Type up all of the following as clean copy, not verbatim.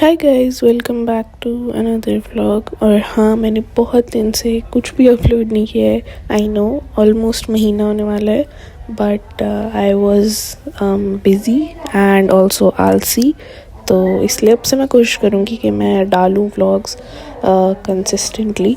Hi guys, welcome back to another vlog. और हाँ, मैंने बहुत दिन से कुछ भी अपलोड नहीं किया है। आई नो ऑलमोस्ट महीना होने वाला है, but I was busy and also आलसी। तो इसलिए अब से मैं कोशिश करूँगी कि मैं डालूँ व्लॉग्स कंसिस्टेंटली।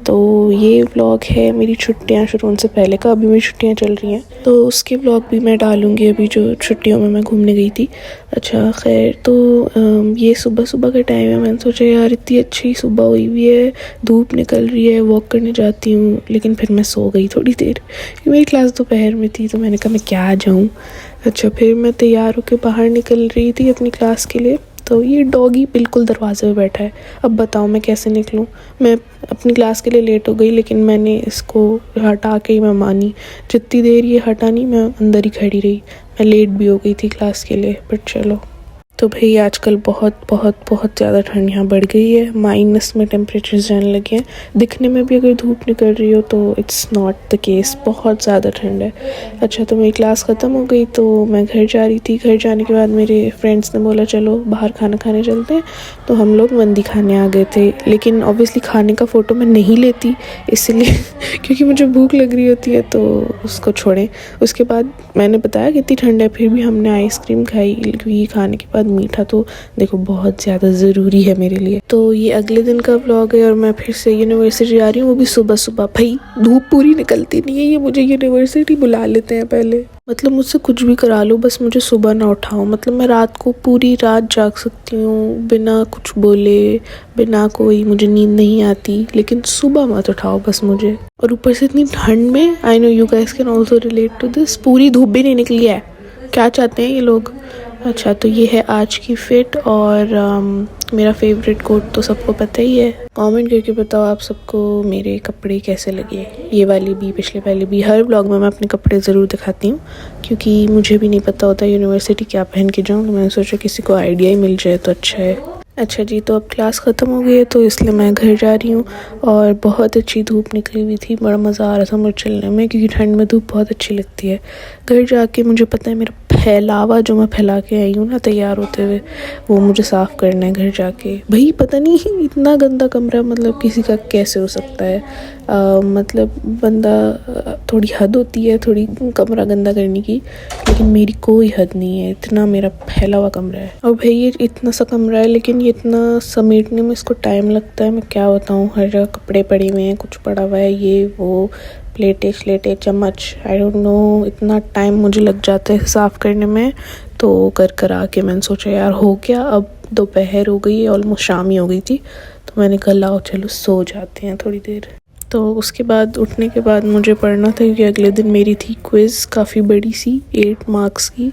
तो ये व्लॉग है मेरी छुट्टियां शुरू होने से पहले का। अभी मेरी छुट्टियां चल रही हैं तो उसके व्लॉग भी मैं डालूँगी, अभी जो छुट्टियों में मैं घूमने गई थी। अच्छा खैर, तो ये सुबह सुबह का टाइम है। मैंने सोचा यार इतनी अच्छी सुबह हुई हुई है, धूप निकल रही है, वॉक करने जाती हूँ। लेकिन फिर मैं सो गई थोड़ी देर क्योंकि मेरी क्लास दोपहर में थी, तो मैंने कहा मैं क्या जाऊँ। अच्छा, फिर मैं तैयार होकर बाहर निकल रही थी अपनी क्लास के लिए, तो ये डॉगी बिल्कुल दरवाजे पे बैठा है। अब बताओ मैं कैसे निकलूं। मैं अपनी क्लास के लिए लेट हो गई, लेकिन मैंने इसको हटा के ही मैं मानी। जितनी देर ये हटा नहीं, मैं अंदर ही खड़ी रही। मैं लेट भी हो गई थी क्लास के लिए, बट चलो। तो भाई आजकल बहुत बहुत बहुत ज़्यादा ठंड यहाँ बढ़ गई है। माइनस में टेम्परेचर्स जाने लगे हैं। दिखने में भी अगर धूप निकल रही हो तो इट्स नॉट द केस, बहुत ज़्यादा ठंड है। अच्छा, तो मेरी क्लास ख़त्म हो गई तो मैं घर जा रही थी। घर जाने के बाद मेरे फ्रेंड्स ने बोला चलो बाहर खाना खाने चलते हैं, तो हम लोग मंदी खाने आ गए थे। लेकिन ऑब्वियसली खाने का फ़ोटो मैं नहीं लेती, इसलिए क्योंकि मुझे भूख लग रही होती है, तो उसको छोड़ें। उसके बाद मैंने बताया कितनी ठंड है, फिर भी हमने आइसक्रीम खाई, क्योंकि खाने के बाद मीठा तो देखो बहुत ज़्यादा ज़रूरी है मेरे लिए। तो ये अगले दिन का व्लॉग है और मैं फिर से यूनिवर्सिटी जा रही हूँ, वो भी सुबह सुबह। भाई धूप पूरी निकलती नहीं है, ये मुझे यूनिवर्सिटी बुला लेते हैं पहले। मतलब मुझसे कुछ भी करा लो, बस मुझे सुबह ना उठाओ। मतलब मैं रात को पूरी रात जाग सकती हूँ बिना कुछ बोले, बिना कोई, मुझे नींद नहीं आती, लेकिन सुबह मत उठाओ बस मुझे। और ऊपर से इतनी ठंड में, I know you guys can also relate to this, पूरी धूप भी नहीं निकली है। क्या चाहते हैं ये लोग। अच्छा, तो ये है आज की फिट। और मेरा फेवरेट कोट तो सबको पता ही है। कमेंट करके बताओ आप सबको मेरे कपड़े कैसे लगे, ये वाली भी, पिछले वाली भी। हर व्लॉग में मैं अपने कपड़े ज़रूर दिखाती हूँ, क्योंकि मुझे भी नहीं पता होता यूनिवर्सिटी क्या पहन के जाऊँ। तो मैंने सोचा किसी को आइडिया ही मिल जाए तो अच्छा है। अच्छा जी, तो अब क्लास ख़त्म हो गई है, तो इसलिए मैं घर जा रही हूँ। और बहुत अच्छी धूप निकली हुई थी, बड़ा मज़ा आ रहा था मुझे चलने में, क्योंकि ठंड में धूप बहुत अच्छी लगती है। घर जाके मुझे पता है मेरा फैलावा जो मैं फैला के आई हूँ ना तैयार होते हुए, वो मुझे साफ़ करना है घर जाके। भाई पता नहीं इतना गंदा कमरा मतलब किसी का कैसे हो सकता है। मतलब बंदा, थोड़ी हद होती है थोड़ी कमरा गंदा करने की, लेकिन मेरी कोई हद नहीं है। इतना मेरा फैला हुआ कमरा है। और भाई ये इतना सा कमरा है, लेकिन ये इतना समेटने में इसको टाइम लगता है, मैं क्या बताऊँ। हर जगह कपड़े पड़े हुए हैं, कुछ पड़ा हुआ है, ये वो, प्लेटें श्लेटें चम्मच, आई डोंट नो, इतना टाइम मुझे लग जाता है साफ़ करने में। तो कर आके मैंने सोचा यार हो गया, अब दोपहर हो गई है, ऑलमोस्ट शाम ही हो गई थी, तो मैंने कहा लाओ चलो सो जाते हैं थोड़ी देर। तो उसके बाद उठने के बाद मुझे पढ़ना था, क्योंकि अगले दिन मेरी थी क्विज़ काफ़ी बड़ी सी, 8 मार्क्स की।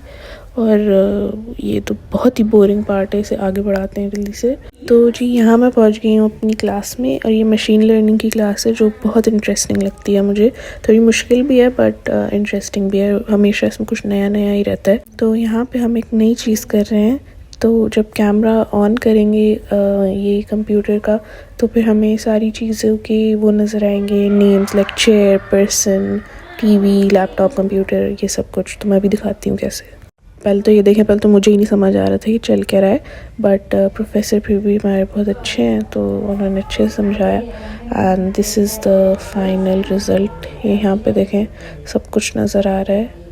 और ये तो बहुत ही बोरिंग पार्ट है, इसे आगे बढ़ाते हैं जल्दी से। तो जी यहाँ मैं पहुँच गई हूँ अपनी क्लास में, और ये मशीन लर्निंग की क्लास है जो बहुत इंटरेस्टिंग लगती है मुझे। थोड़ी मुश्किल भी है बट इंटरेस्टिंग भी है, हमेशा इसमें कुछ नया नया ही रहता है। तो यहाँ पे हम एक नई चीज़ कर रहे हैं। तो जब कैमरा ऑन करेंगे ये कंप्यूटर का, तो फिर हमें सारी चीज़ों के वो नज़र आएंगे, names like chair, person, TV, laptop, computer, ये सब कुछ। तो मैं भी दिखाती हूँ कैसे। पहले तो ये देखें, पहले तो मुझे ही नहीं समझ आ रहा था ये चल क्या रहा है, बट प्रोफेसर फिर भी हमारे बहुत अच्छे हैं, तो उन्होंने अच्छे से समझाया। And this is the final result. ये यहाँ पे देखें सब कुछ नज़र आ रहा है।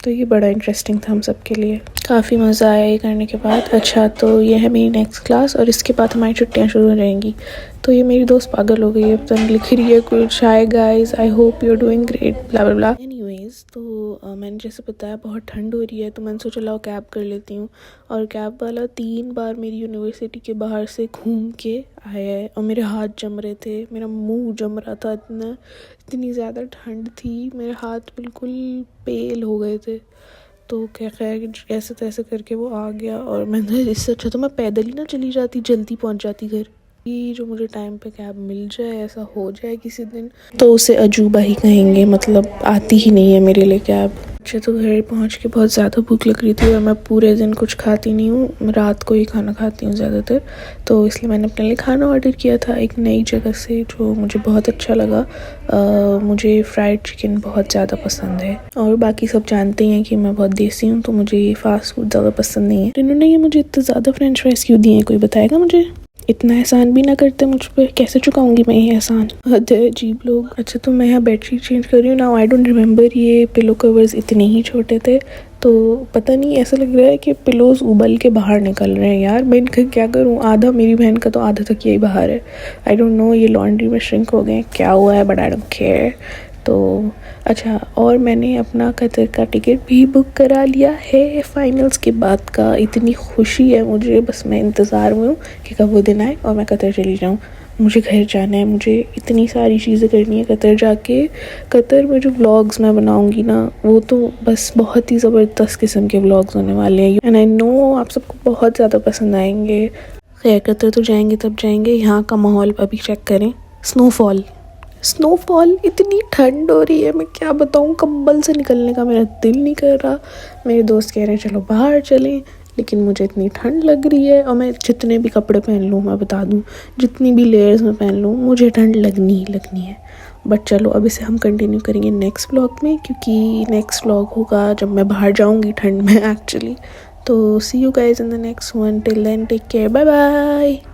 तो ये बड़ा इंटरेस्टिंग था हम सब के लिए, काफ़ी मज़ा आया ये करने के बाद। अच्छा, तो ये है मेरी नेक्स्ट क्लास, और इसके बाद हमारी छुट्टियाँ शुरू हो जाएंगी। तो ये मेरी दोस्त पागल हो गई है, पता नहीं लिख रही है कुछ, hi guys I hope you are doing great, blah blah blah. Anyways, तो मैंने जैसे बताया बहुत ठंड हो रही है, तो मैंने सोचा लाओ कैब कर लेती हूँ। और कैब वाला 3 बार मेरी यूनिवर्सिटी के बाहर से घूम के आया है, और मेरे हाथ जम रहे थे, मेरा मुंह जम रहा था, इतनी ज़्यादा ठंड थी, मेरे हाथ बिल्कुल पेल हो गए थे। तो क्या खैर कैसे तैसे करके वो आ गया, और मैंने इससे अच्छा तो मैं पैदल ही ना चली जाती, जल्दी पहुंच जाती घर। कि जो मुझे टाइम पे कैब मिल जाए, ऐसा हो जाए किसी दिन, तो उसे अजूबा ही कहेंगे, मतलब आती ही नहीं है मेरे लिए कैब। मुझे तो घर पहुंच के बहुत ज़्यादा भूख लग रही थी और मैं पूरे दिन कुछ खाती नहीं हूँ, रात को ही खाना खाती हूँ ज़्यादातर, तो इसलिए मैंने अपने लिए खाना ऑर्डर किया था एक नई जगह से जो मुझे बहुत अच्छा लगा। मुझे फ्राइड चिकन बहुत ज़्यादा पसंद है और बाकी सब जानते हैं कि मैं बहुत देसी हूँ, तो मुझे ये फास्ट फूड ज़्यादा पसंद नहीं है। इन्होंने ये मुझे इतना ज़्यादा फ्रेंच फ्राइज़ क्यों दिए हैं, कोई बताएगा मुझे? इतना एहसान भी ना करते मुझ पे, कैसे चुकाऊंगी मैं ये एहसान? अजीब लोग। अच्छा, तो मैं यहाँ बेडशीट चेंज कर रही हूँ ना। आई डोंट रिमेम्बर ये पिलो कवर्स इतने ही छोटे थे, तो पता नहीं, ऐसा लग रहा है कि पिलोज उबल के बाहर निकल रहे हैं यार। मैं इनका क्या करूँ? आधा मेरी बहन का तो आधा तक यही बाहर है। आई डोंट नो ये लॉन्ड्री में श्रिंक हो गए, क्या हुआ है, बट आई डोंट केयर। तो अच्छा, और मैंने अपना कतर का टिकट भी बुक करा लिया है फाइनल्स के बाद का। इतनी खुशी है मुझे, बस मैं इंतज़ार में हूँ कि कब वो दिन आए और मैं कतर चली जाऊँ। मुझे घर जाना है, मुझे इतनी सारी चीज़ें करनी है कतर जाके। कतर में जो व्लॉग्स मैं बनाऊँगी ना, वो तो बस बहुत ही ज़बरदस्त किस्म के व्लॉग्स होने वाले हैं, एंड आई नो आप सबको बहुत ज़्यादा पसंद आएंगे। खैर, कतर तो जाएंगे तब जाएंगे। यहाँ का माहौल अभी चेक करें, स्नोफॉल, इतनी ठंड हो रही है, मैं क्या बताऊँ, कंबल से निकलने का मेरा दिल नहीं कर रहा। मेरे दोस्त कह रहे हैं चलो बाहर चलें, लेकिन मुझे इतनी ठंड लग रही है और मैं जितने भी कपड़े पहन लूँ, मैं बता दूँ, जितनी भी लेयर्स में पहन लूँ, मुझे ठंड लगनी ही लगनी है। बट चलो, अब इसे हम कंटिन्यू करेंगे नेक्स्ट व्लॉग में, क्योंकि नेक्स्ट व्लॉग होगा जब मैं बाहर जाऊँगी ठंड में एक्चुअली। तो see you guys in the next one, till then take care, bye bye.